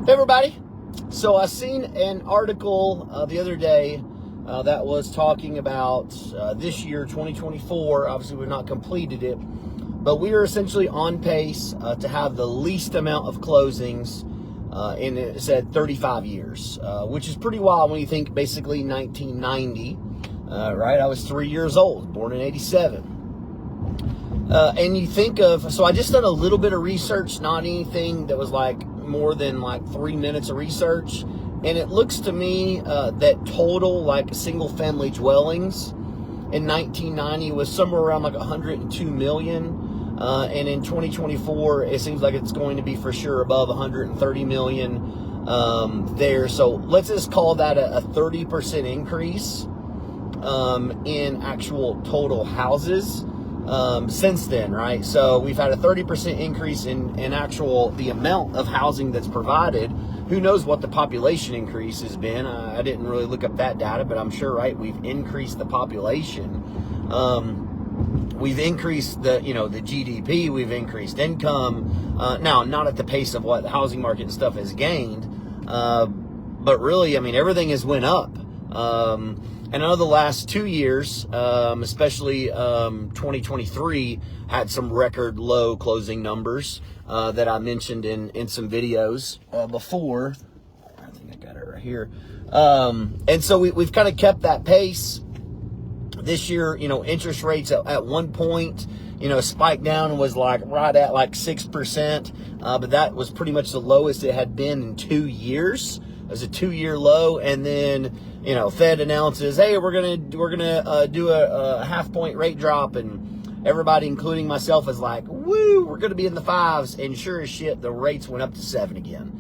Hey everybody. So I seen an article the other day that was talking about this year, 2024. Obviously, we've not completed it, but we are essentially on pace to have the least amount of closings in, it said, 35 years, which is pretty wild when you think basically 1990, right? I was 3 years old, born in 87. And you think of, so I just done a little bit of research, not anything that was like more than like 3 minutes of research. And it looks to me that total like single family dwellings in 1990 was somewhere around like 102 million. And in 2024, it seems like it's going to be for sure above 130 million there. So let's just call that a 30% increase in actual total houses. Since then, right? So we've had a 30% increase in actual, the amount of housing that's provided. Who knows what the population increase has been? I didn't really look up that data, but I'm sure, right, we've increased the population. We've increased the GDP, we've increased income. Now, not at the pace of what the housing market and stuff has gained, but really, I mean, everything has went up. And I know the last 2 years, especially 2023, had some record low closing numbers that I mentioned in some videos before. I think I got it right here. And so we've kind of kept that pace. This year, interest rates at one point, spiked down and was like right at like 6%. But that was pretty much the lowest it had been in 2 years. It was a 2-year low, and then Fed announces, hey, we're gonna do a half-point rate drop, and everybody, including myself, is like, woo, we're gonna be in the 5s, and sure as shit, the rates went up to 7 again.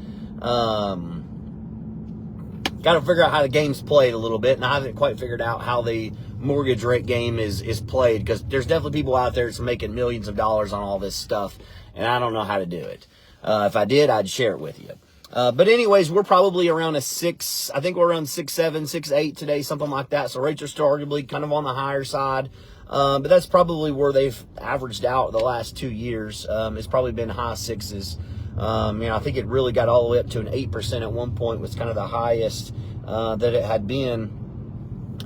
Got to figure out how the game's played a little bit, and I haven't quite figured out how the mortgage rate game is played, because there's definitely people out there that's making millions of dollars on all this stuff, and I don't know how to do it. If I did, I'd share it with you. But anyways, we're probably around a 6. I think we're around 6.7, 6.8 today, something like that. So rates are still arguably kind of on the higher side. But that's probably where they've averaged out the last 2 years. It's probably been high 6s. I think it really got all the way up to an 8% at one point, was kind of the highest that it had been.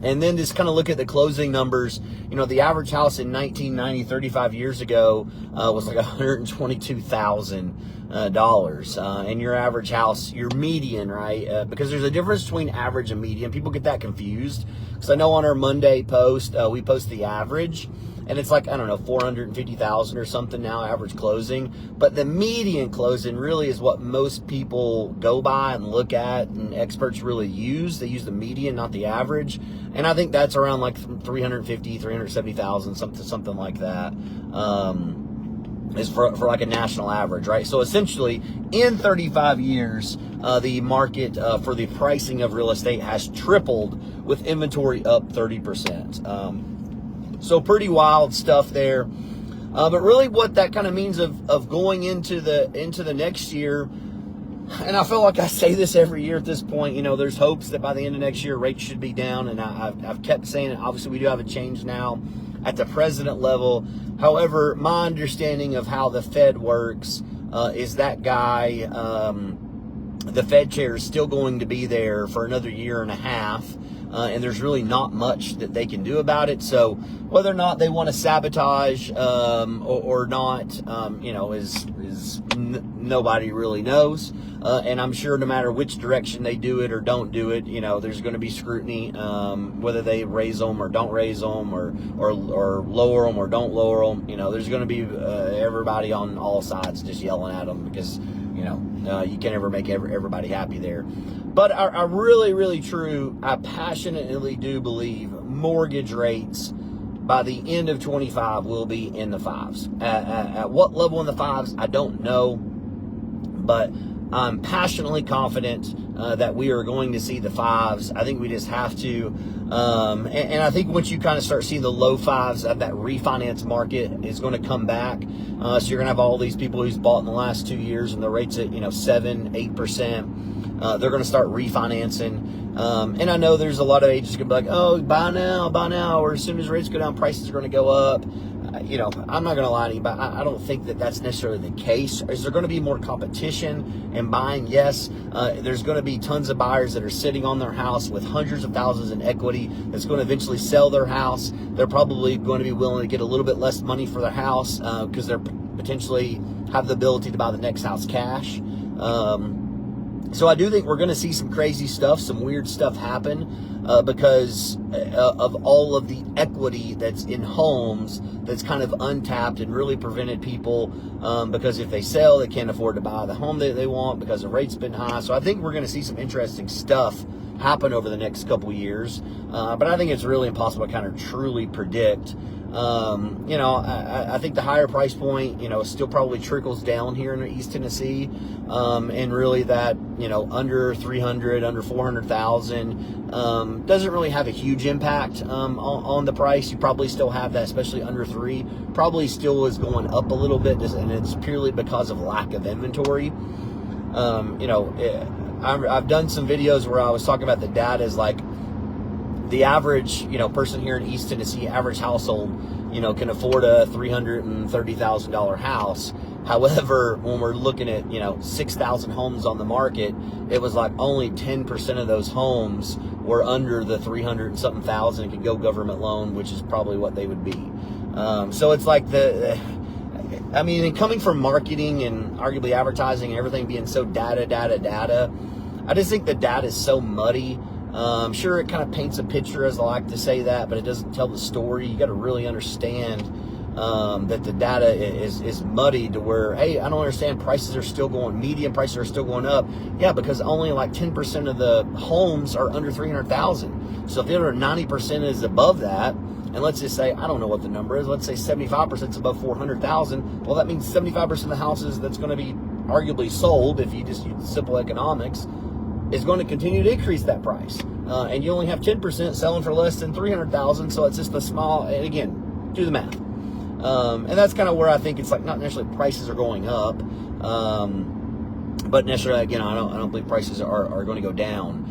And then just kind of look at the closing numbers. The average house in 1990, 35 years ago, was like $122,000. And your average house, your median, right? Because there's a difference between average and median. People get that confused. Because I know on our Monday post, we post the average. And it's like, I don't know, 450,000 or something now, average closing. But the median closing really is what most people go by and look at, and experts really use. They use the median, not the average. And I think that's around like 350, 370,000, something like that. Is for like a national average, right? So essentially, in 35 years, the market for the pricing of real estate has tripled, with inventory up 30%. So pretty wild stuff there. But really what that kind of means of going into the next year, and I feel like I say this every year at this point, there's hopes that by the end of next year, rates should be down. And I've kept saying it. Obviously, we do have a change now at the president level. However, my understanding of how the Fed works is that guy, the Fed chair, is still going to be there for another year and a half. And there's really not much that they can do about it. So whether or not they want to sabotage or not, nobody really knows. And I'm sure no matter which direction they do it or don't do it, there's going to be scrutiny, whether they raise them or don't raise them, or lower them or don't lower them. There's going to be everybody on all sides just yelling at them, because you can't ever make everybody happy there. But I really, I passionately do believe mortgage rates by the end of 25 will be in the 5s. At what level in the 5s, I don't know. But I'm passionately confident that we are going to see the 5s. I think we just have to. And I think once you kind of start seeing the low 5s, that refinance market is going to come back. So you're going to have all these people who's bought in the last 2 years, and the rates at 7-8%. They're going to start refinancing. And I know there's a lot of agents going to be like, oh, buy now, or as soon as rates go down, prices are going to go up. you know, I'm not going to lie to you, but I don't think that that's necessarily the case. Is there going to be more competition in buying? Yes. There's going to be tons of buyers that are sitting on their house with hundreds of thousands in equity that's going to eventually sell their house. They're probably going to be willing to get a little bit less money for their house because they're potentially have the ability to buy the next house cash. So I do think we're going to see some crazy stuff, some weird stuff happen because of all of the equity that's in homes that's kind of untapped and really prevented people because if they sell, they can't afford to buy the home that they want because the rate's been high. So I think we're going to see some interesting stuff happen over the next couple years. But I think it's really impossible to kind of truly predict. You know, I think the higher price point, you know, still probably trickles down here in East Tennessee. And really that, you know, under 300, under 400,000, doesn't really have a huge impact, on the price. You probably still have that, especially under 3, probably still is going up a little bit, and it's purely because of lack of inventory. You know, I've done some videos where I was talking about the data is like, the average, you know, person here in East Tennessee, average household, you know, can afford a $330,000 house. However, when we're looking at, you know, 6,000 homes on the market, it was like only 10% of those homes were under the 300 and something thousand and could go government loan, which is probably what they would be. So it's like I mean, and coming from marketing and arguably advertising and everything being so data, I just think the data is so muddy. Sure, it kind of paints a picture, as I like to say that, but it doesn't tell the story. You got to really understand that the data is muddy to where, hey, I don't understand. Prices are still going, median prices are still going up. Yeah, because only like 10% of the homes are under 300,000. So if the other 90% is above that, and let's just say, I don't know what the number is, let's say 75% is above 400,000. Well, that means 75% of the houses that's going to be arguably sold, if you just use simple economics, is going to continue to increase that price. And you only have 10% selling for less than 300,000. So it's just a small, and again, do the math. And that's kind of where I think it's like not necessarily prices are going up, but necessarily, again, I don't believe prices are going to go down.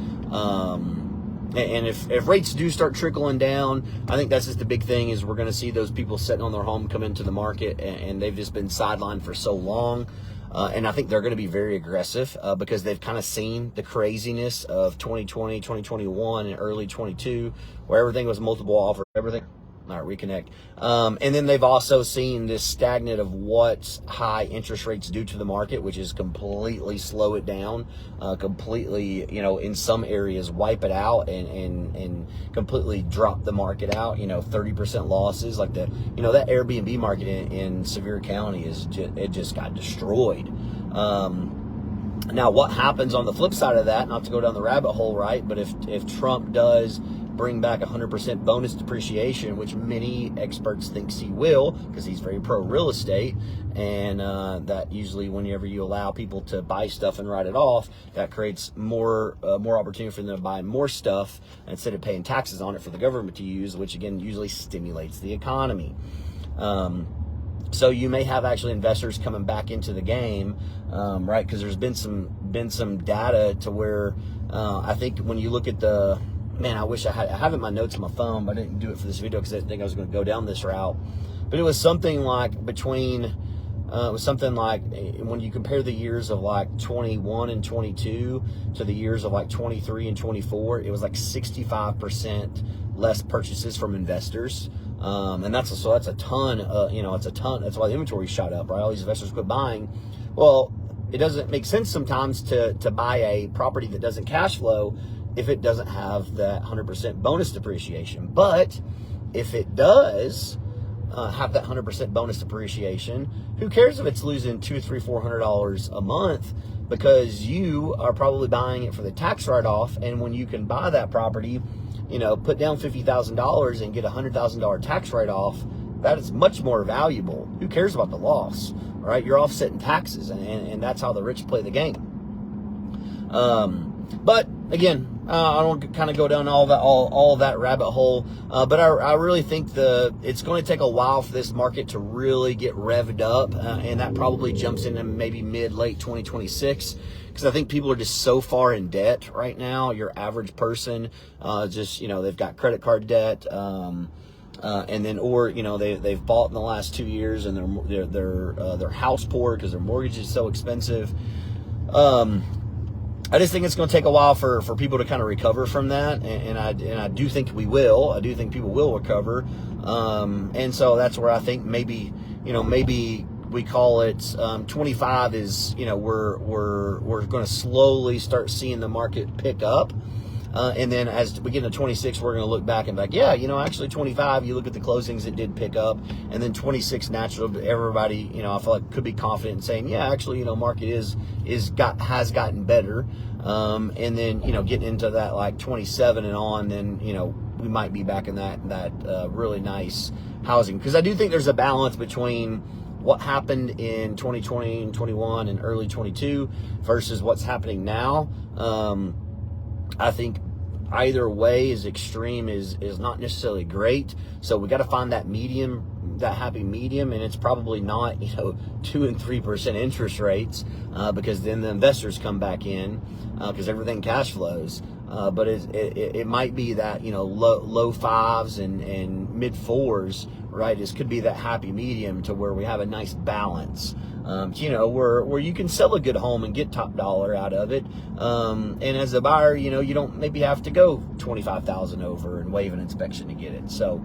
And if rates do start trickling down, I think that's just the big thing is we're going to see those people sitting on their home come into the market and they've just been sidelined for so long. And I think they're going to be very aggressive because they've kind of seen the craziness of 2020, 2021, and early 22, where everything was multiple offer, everything. All right, reconnect. And then they've also seen this stagnant of what high interest rates do to the market, which is completely slow it down, completely, you know, in some areas wipe it out and completely drop the market out, you know, 30% losses. Like you know, that Airbnb market in Sevier County it just got destroyed. Now, what happens on the flip side of that, not to go down the rabbit hole, right? But if Trump does bring back 100% bonus depreciation, which many experts think he will, because he's very pro real estate, and that usually whenever you allow people to buy stuff and write it off, that creates more opportunity for them to buy more stuff instead of paying taxes on it for the government to use, which again usually stimulates the economy. So you may have actually investors coming back into the game, right? Because there's been some data to where I think when you look at man, I wish I have it in my notes on my phone, but I didn't do it for this video because I didn't think I was going to go down this route. But it was something like when you compare the years of like 21 and 22 to the years of like 23 and 24, it was like 65% less purchases from investors. And that's a ton, you know, it's a ton. That's why the inventory shot up, right? All these investors quit buying. Well, it doesn't make sense sometimes to buy a property that doesn't cash flow if it doesn't have that 100% bonus depreciation. But if it does have that 100% bonus depreciation, who cares if it's losing $200, $300, $400 a month, because you are probably buying it for the tax write-off. And when you can buy that property, you know, put down $50,000 and get a $100,000 tax write-off, that is much more valuable. Who cares about the loss, right? You're offsetting taxes, and that's how the rich play the game. But again, I don't kind of go down all that rabbit hole, but I really think it's going to take a while for this market to really get revved up, and that probably jumps into maybe late 2026, because I think people are just so far in debt right now. Your average person, just, you know, they've got credit card debt, and then, or they've bought in the last 2 years and they're house poor because their mortgage is so expensive. I just think it's going to take a while for people to kind of recover from that, and I do think we will. I do think people will recover, and so that's where I think maybe we call it 25 is we're going to slowly start seeing the market pick up. And then as we get into 26, we're going to look back and be like, yeah, actually 25, you look at the closings, it did pick up. And then 26, natural, everybody, I feel like could be confident in saying, yeah, actually, market has gotten better. And then, getting into that like 27 and on, then, we might be back in that really nice housing. Because I do think there's a balance between what happened in 2020 and 21 and early 22 versus what's happening now. I think either way is extreme is not necessarily great. So we got to find that medium, that happy medium, and it's probably not 2 and 3% interest rates because then the investors come back in because everything cash flows. But it might be that low fives and mid fours, right? This could be that happy medium to where we have a nice balance. Where you can sell a good home and get top dollar out of it. And as a buyer, you don't maybe have to go $25,000 over and waive an inspection to get it. So,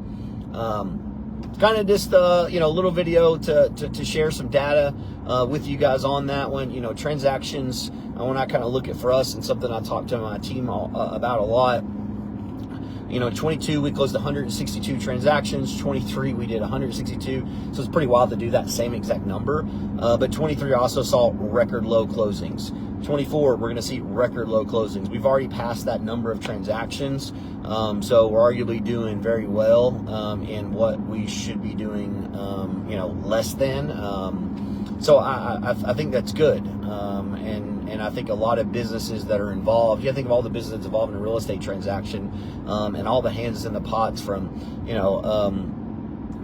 kind of just a little video to share some data with you guys on that one. Transactions. When I kind of look at for us and something I talk to my team about a lot. 22 we closed 162 transactions. 23 we did 162. So it's pretty wild to do that same exact number. But 23 also saw record low closings. 24 we're going to see record low closings. We've already passed that number of transactions. So we're arguably doing very well in what we should be doing, less than. So I think that's good. And I think a lot of businesses that are involved, you think of all the businesses involved in a real estate transaction, and all the hands in the pots from,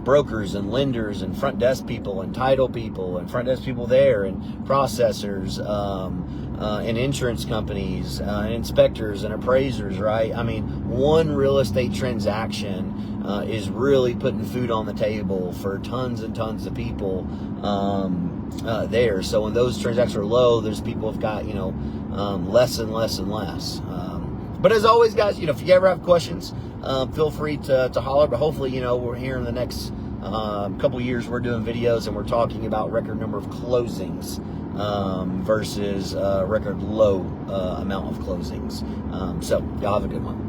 brokers and lenders and front desk people and title people and front desk people there and processors, and insurance companies, and inspectors and appraisers, right? I mean, one real estate transaction is really putting food on the table for tons and tons of people there. So when those transactions are low, there's people have got less and less and less. But as always, guys, if you ever have questions, feel free to holler. But hopefully, we're here in the next couple years. We're doing videos and we're talking about record number of closings versus record low amount of closings. So y'all have a good one.